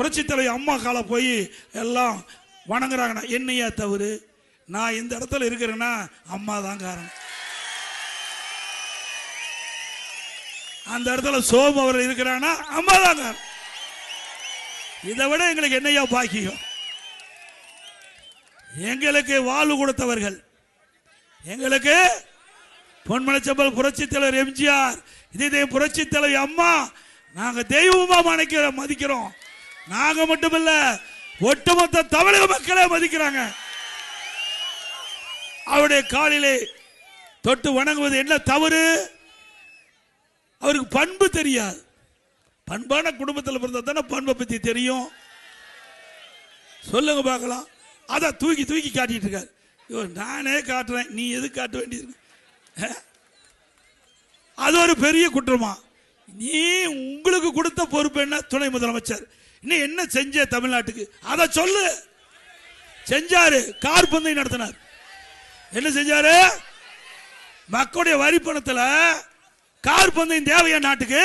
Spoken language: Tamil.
புரட்சி தலைவர் அம்மா கால போய் எல்லாம் வணங்குறாங்கன்னா என்னையா தவறு? நான் இந்த இடத்துல இருக்கிறேன்னா அம்மா தான் காரணம். அந்த இடத்துல சோமு அவர் இருக்கிறான்னா அம்மா தான் காரணம். இதை விட எங்களுக்கு என்னையா பாக்கியம்? எங்களுக்கு வாழ்வு கொடுத்தவர்கள், எங்களுக்கு பொன்மனச்செம்மல் புரட்சி தலைவர் எம்ஜிஆர், இதே புரட்சி தலைவர் அம்மா, நாங்க தெய்வமா மதிக்கிறோம். நாங்க மட்டுமல்ல, ஒட்டுமொத்த தமிழக மக்களே மதிக்கிறாங்க. அவருடைய காலிலே தொட்டு வணங்குவது என்ன தவறு? அவருக்கு பண்பு தெரியாது. பண்பான குடும்பத்தில் பிறந்தா தானே பண்பை பத்தி தெரியும். சொல்லுங்க பார்க்கலாம். அதை தூக்கி தூக்கி காட்டிட்டு இருக்காரு. நானே காட்டுறேன், நீ எது காட்ட வேண்டியது? அது ஒரு பெரிய குற்றமா? நீ உங்களுக்கு கொடுத்த பொறுப்பு என்ன? துணை முதலமைச்சர். நீ என்ன செஞ்ச தமிழ்நாட்டுக்கு? அதை சொல்லு. செஞ்சாரு. கார் பந்தயம் நடத்தினார். என்ன செஞ்சாரு? மக்களுடைய வரி பணத்தில் கார் பந்தயம் தேவையா நாட்டுக்கு?